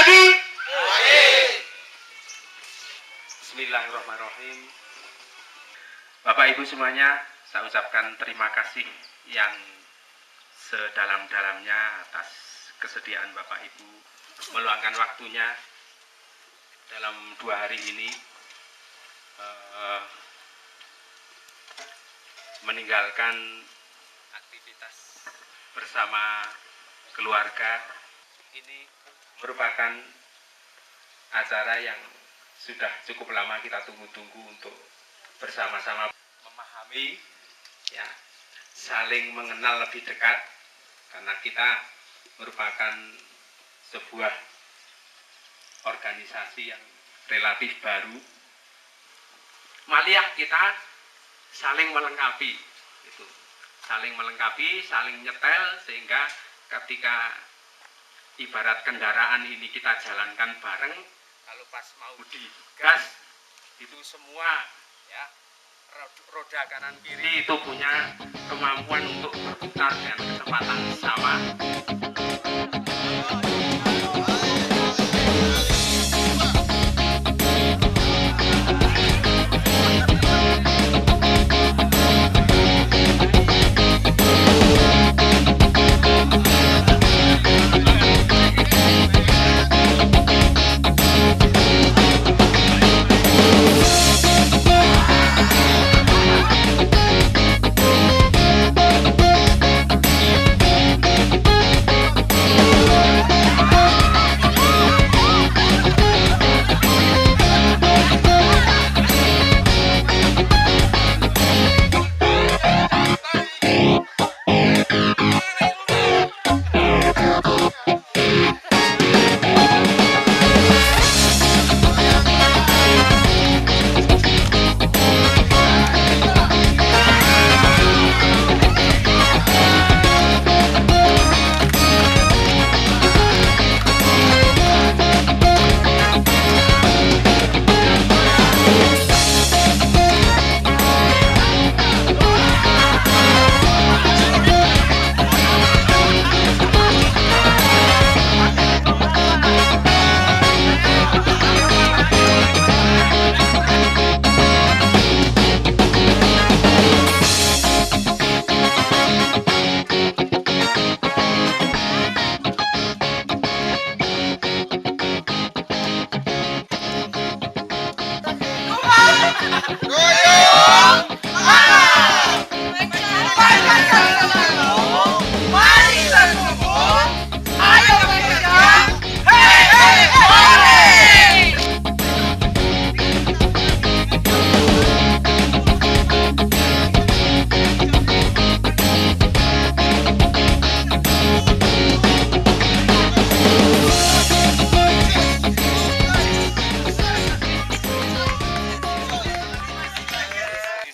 lagi. Bismillahirrahmanirrahim. Bapak Ibu semuanya, saya ucapkan terima kasih yang sedalam-dalamnya atas kesediaan Bapak Ibu meluangkan waktunya dalam 2 hari ini meninggalkan aktivitas bersama keluarga. Ini merupakan acara yang sudah cukup lama kita tunggu-tunggu untuk bersama-sama memahami, ya, saling mengenal lebih dekat, karena kita merupakan sebuah organisasi yang relatif baru. Marilah kita saling melengkapi, itu, saling melengkapi, saling nyetel, sehingga ketika ibarat kendaraan ini kita jalankan bareng, kalau pas mau digas itu semua, ya, roda kanan kiri itu punya kemampuan untuk berputar dengan kecepatan sama.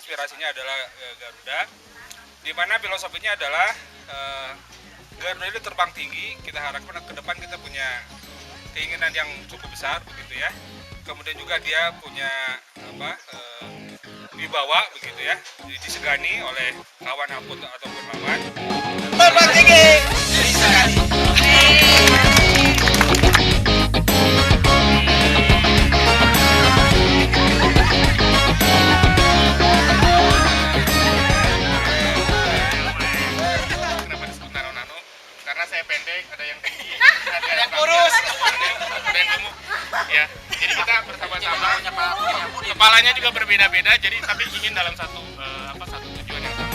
Inspirasinya adalah Garuda, di mana filosofinya adalah Garuda itu terbang tinggi. Kita harapkan ke depan kita punya keinginan yang cukup besar, begitu ya. Kemudian juga dia punya wibawa, begitu ya, disegani oleh kawan ataupun lawan. Terbang tinggi, disegani. Saya pendek, ada yang tinggi, Ada yang kurus, ada yang gemuk, ya. Jadi kita bersama-sama, kepalanya juga berbeda-beda, jadi tapi ingin dalam satu tujuan yang sama.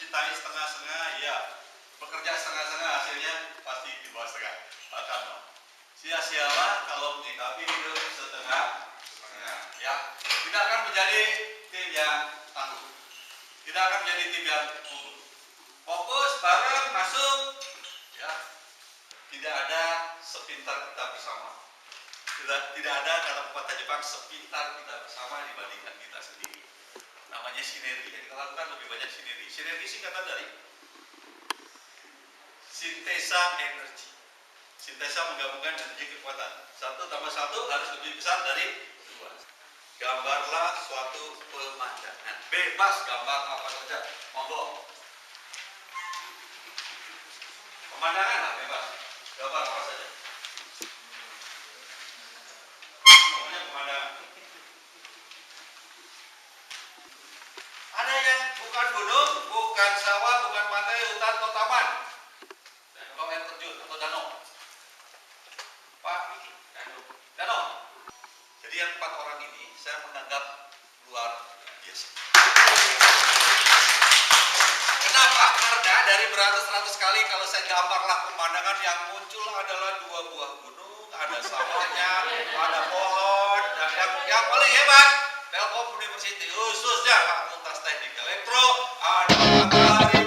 mencintai setengah-setengah, ya. Bekerja setengah-setengah, hasilnya pasti di bawah setengah. Bahkan sia-sialah kalau menyikapi hidup setengah-setengah, ya. Tidak akan menjadi tim yang tangguh. Tidak akan menjadi tim yang unggul. Fokus, bareng, masuk, ya. Tidak ada sepintar kita bersama. Tidak ada dalam pepatah Jepang sepintar kita bersama dibandingkan kita sendiri. Namanya sinergi. Yang kita lakukan lebih banyak sinergi. Sinergi singkatan dari sintesa energi. Sintesa menggabungkan energi kekuatan. 1 tambah 1 harus lebih besar dari 2. Gambarlah suatu pemandangan. Bebas gambar apa saja. Monggo. Pemandangan lah bebas. Gambar apa saja. Namanya pemandangan. Ada yang bukan gunung, bukan sawah, bukan pantai, hutan, atau taman. Atau air terjun, atau danau. Pak Miki, danau. Jadi yang 4 orang ini saya menganggap luar biasa. Kenapa? Karena dari beratus-ratus kali kalau saya gambarlah pemandangan yang muncul adalah 2 buah gunung, ada sawahnya, ada pohon, dan yang paling hebat Telkom University khususnya Fakultas Teknik Elektro ada matahari.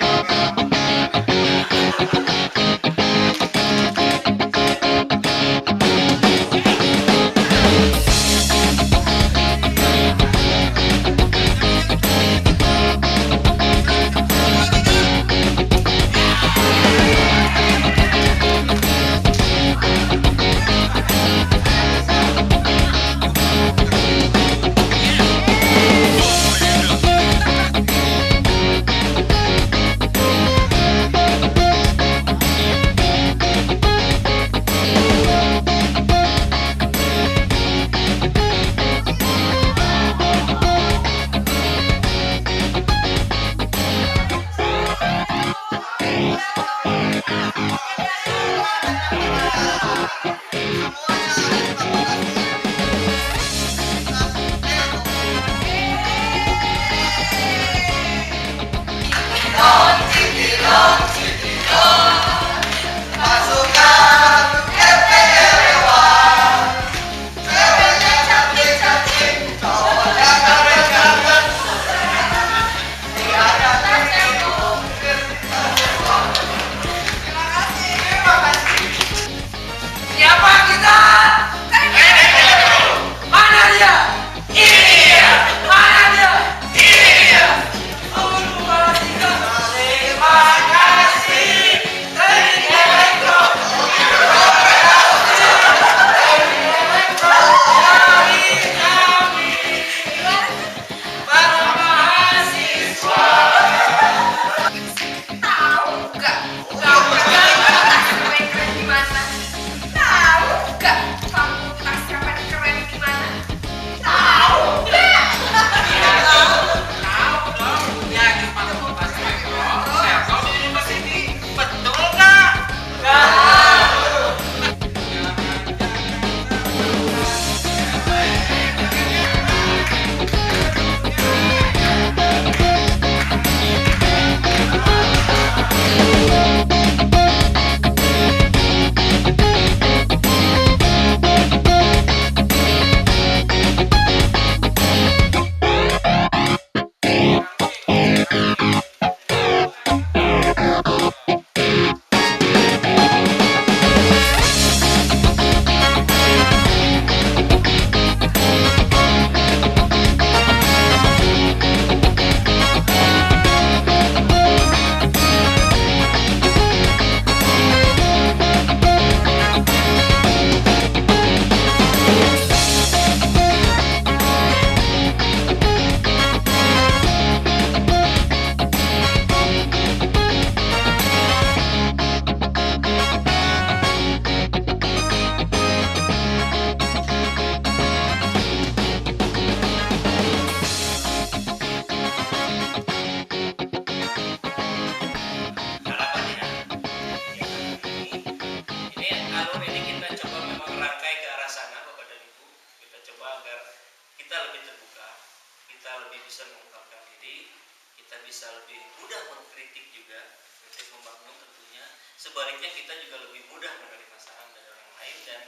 membangun tentunya. Sebaliknya kita juga lebih mudah menerima saran dari orang lain dan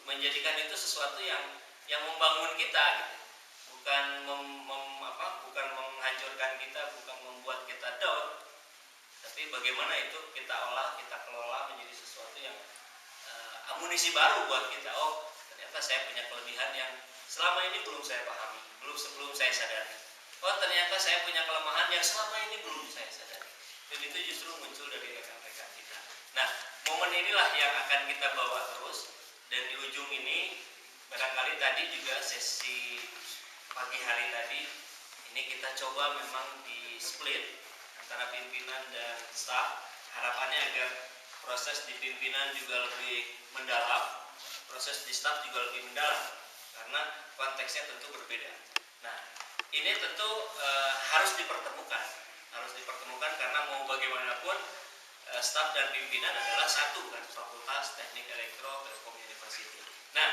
menjadikan itu sesuatu yang membangun kita gitu. Bukan menghancurkan kita, bukan membuat kita down, tapi bagaimana itu kita olah, kita kelola menjadi sesuatu yang amunisi baru buat kita. Oh, ternyata saya punya kelebihan yang selama ini belum saya pahami, sebelum saya sadari. Oh, ternyata saya punya kelemahan yang selama ini belum saya sadari. Dan itu justru muncul dari rekan-rekan kita. Nah, momen inilah yang akan kita bawa terus. Dan di ujung ini, barangkali tadi juga sesi pagi hari tadi, ini kita coba memang di split antara pimpinan dan staf. Harapannya agar proses di pimpinan juga lebih mendalam, proses di staf juga lebih mendalam, karena konteksnya tentu berbeda. Nah, ini tentu harus dipertemukan karena mau bagaimanapun staf dan pimpinan adalah satu kan, Fakultas Teknik Elektro Telkom University. Nah,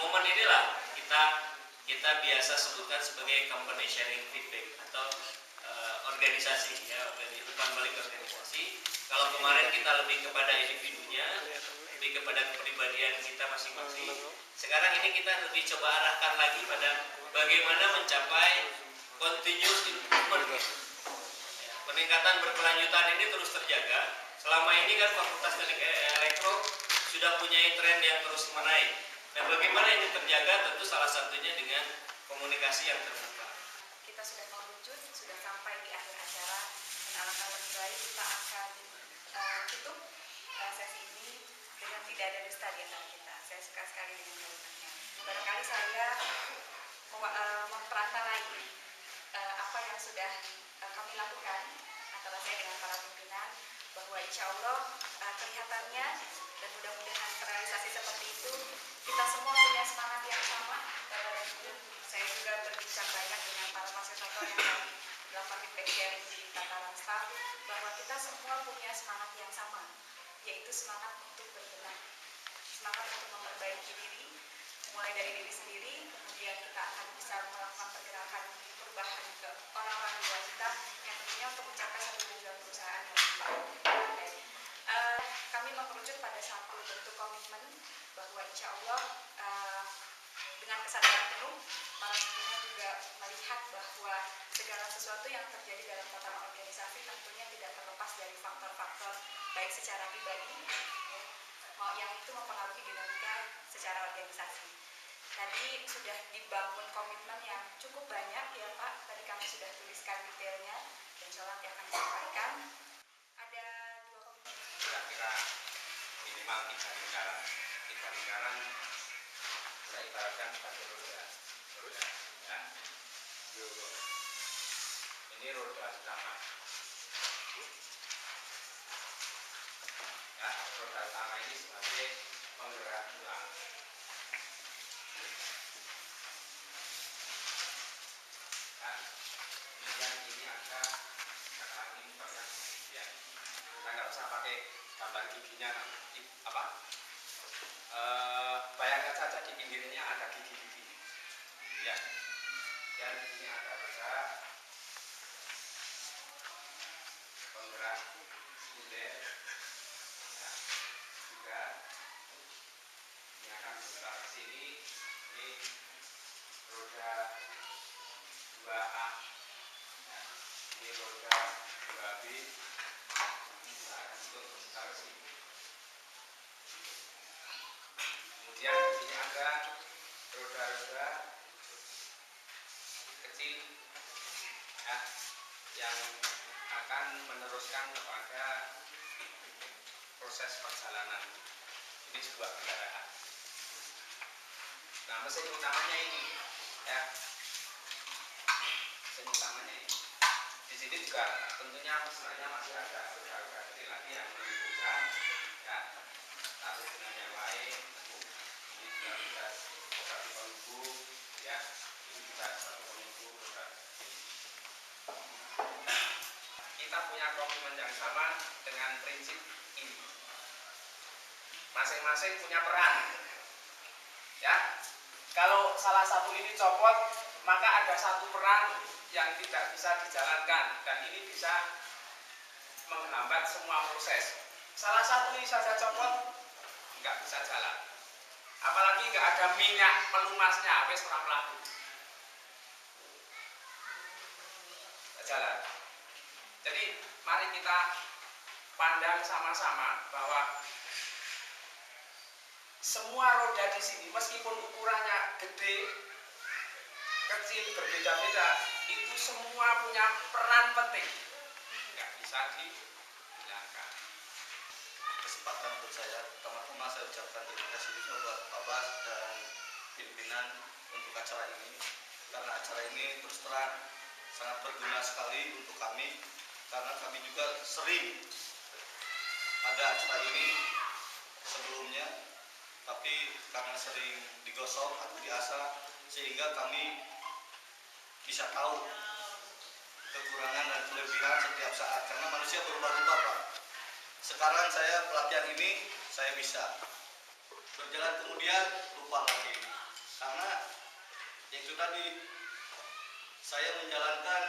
momen inilah kita biasa sebutkan sebagai company sharing feedback atau organisasi ya, umpan balik organisasi. Kalau kemarin kita lebih kepada individunya, lebih kepada kepribadian kita masing-masing. Sekarang ini kita lebih coba arahkan lagi pada bagaimana mencapai continuous improvement. Ya, peningkatan berkelanjutan ini terus terjaga. Selama ini kan Fakultas Teknik Elektro sudah punya tren yang terus menaik. Nah, bagaimana ini terjaga? Tentu salah satunya dengan komunikasi yang terbuka. Kita sudah mengerucut, sudah sampai di akhir acara, dan alangkah lebih baik kita akan tutup sesi ini dengan tidak ada dusta di antara kita. Saya suka sekali dengan kalimatnya. Barangkali saya memperasa lagi apa yang sudah kami lakukan antara saya dengan para pimpinan, bahwa insya Allah kelihatannya dan mudah-mudahan terrealisasi seperti itu, kita semua punya semangat yang sama. Dan itu saya juga berbincang banyak dengan para fasilitator yang tadi melakukan feedback sharing di tataran staff, bahwa kita semua punya semangat yang sama, yaitu semangat untuk berbenah, semangat untuk memperbaiki diri, mulai dari diri sendiri, kemudian kita akan bisa melakukan pergerakan perubahan ke orang-orang di luar kita, yang tentunya untuk mencapai satu tujuan perusahaan yang lebih baik. Kami mengerucut pada satu bentuk komitmen bahwa insya Allah dengan kesadaran penuh para pimpinan juga melihat bahwa segala sesuatu yang terjadi dalam tatanan organisasi tentunya tidak terlepas dari faktor-faktor baik secara pribadi yang itu mempengaruhi dinamika secara organisasi. Tadi sudah dibangun komitmen yang cukup banyak ya Pak, tadi kami sudah tuliskan detailnya dan insya Allah nanti akan disampaikan. Ada 2 komitmen. Kira-kira minimal 3 lingkaran. 3 lingkaran saya ibaratkan sebagai roda ya. Ini roda utama ya, roda utama ini sebagai penggerak tulang. Kemudian ini ada sekarang ini bagian ya. Kita nggak usah pakai gambar giginya apa? Bayangkan saja di pinggirnya ada gigi-gigi. Ya. Dan ini ada roda penggerak sekunder. Ya. Juga ini akan bergerak ke sini. Ini roda 2A. Ya. Ini roda 2B. Kita akan bergerak ke sini. Kemudian di sini ada roda-roda kecil ya, yang akan meneruskan kepada proses perjalanan. Ini sebuah kendaraan. Nah, mesin utamanya ini ya, mesin utamanya ini. Di sini juga tentunya sebenarnya masih ada roda-roda kecil lagi yang menghubungkan ya, satu dengan yang lain. Ini juga bisa satu penghubung ya, ini juga satu penghubung roda. Kita punya komitmen yang sama dengan prinsip ini. Masing-masing punya peran ya. Kalau salah satu ini copot, maka ada satu peran yang tidak bisa dijalankan, dan ini bisa menghambat menghambat semua proses. Salah satu ini saja copot, nggak bisa jalan. Apalagi nggak ada minyak pelumasnya, wes orang melaku. Nggak jalan. Jadi mari kita pandang sama-sama bahwa semua roda di sini meskipun ukurannya gede, kecil, berbeda-beda, itu semua punya peran penting. Nggak bisa dihilangkan. Kesempatan untuk saya, pertama-tama saya ucapkan terima kasih juga buat Pak Bas dan pimpinan untuk acara ini, karena acara ini terus terang sangat berguna sekali untuk kami, karena kami juga sering ada acara ini sebelumnya, tapi karena sering digosok atau diasah sehingga kami bisa tahu kekurangan dan kelebihan setiap saat, karena manusia berubah-ubah Pak. Sekarang saya pelatihan ini saya bisa berjalan, kemudian lupa lagi, karena yang itu tadi saya menjalankan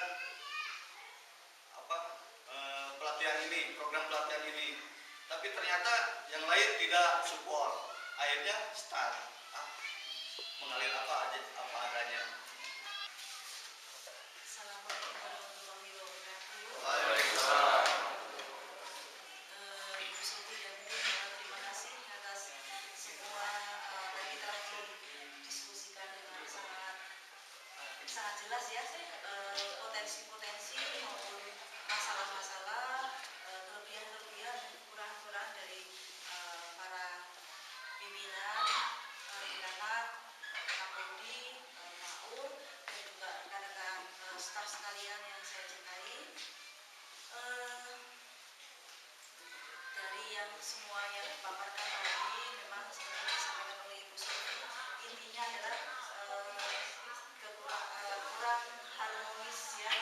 pelatihan ini, program pelatihan ini, tapi ternyata yang lain tidak support, akhirnya stuck, mengalir apa adanya. Assalamualaikum warahmatullahi wabarakatuh. Waalaikumsalam. Ibu Suti dan terima kasih atas semua tadi telah didiskusikan dengan sangat jelas ya, potensi-potensi maupun masalah-masalah, kelebihan-kelebihan dan kekurangan-kekurangan dari para pimpinan, Dekanat, Kapolri, Maur, dan juga rekan-rekan staf sekalian yang saya cintai. Dari yang semua yang dipaparkan tadi, memang seperti yang disampaikan oleh Ibu Suti, intinya adalah kurang harmonis ya,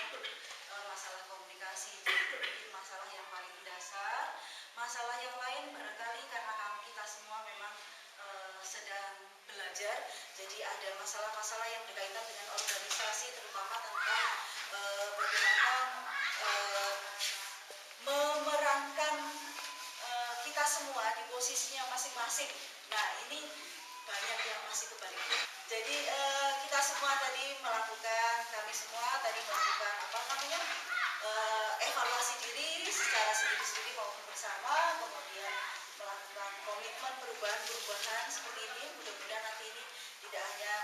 masalah komunikasi. Jadi mungkin masalah yang paling dasar. Masalah yang lain barangkali karena kita semua memang sedang belajar, jadi ada masalah-masalah yang berkaitan dengan organisasi, terutama tentang bagaimana memerankan kita semua di posisinya masing-masing. Nah, ini banyak yang masih kebalik. Jadi kita semua tadi melakukan, kami semua tadi melakukan evaluasi diri secara sendiri-sendiri maupun bersama, kemudian melakukan komitmen perubahan-perubahan seperti ini. Mudah-mudahan nanti ini tidak hanya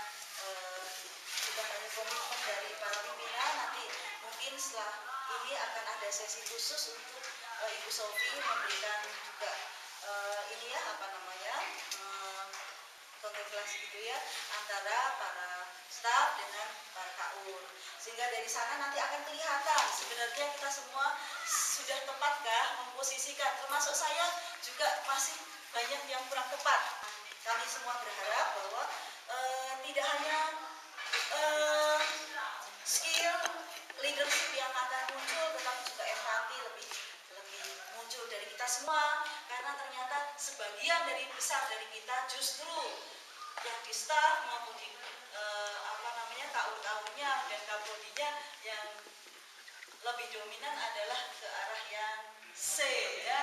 bukan hanya komitmen dari para pimpinan, nanti mungkin setelah ini akan ada sesi khusus untuk Ibu Sofi memberikan juga kontemplasi gitu ya, antara para staf dengan para KUR, sehingga dari sana nanti akan kelihatan sebenarnya kita semua sudah tepatkah memposisikan, termasuk saya juga masih banyak yang kurang tepat. Kami semua berharap bahwa tidak hanya skill leadership yang akan muncul, tetapi juga empati lebih muncul dari kita semua, karena ternyata sebagian dari besar dari kita justru yang di staff maupun di KUR-KUR-nya dan Kapoldinya yang lebih dominan adalah ke arah yang C ya,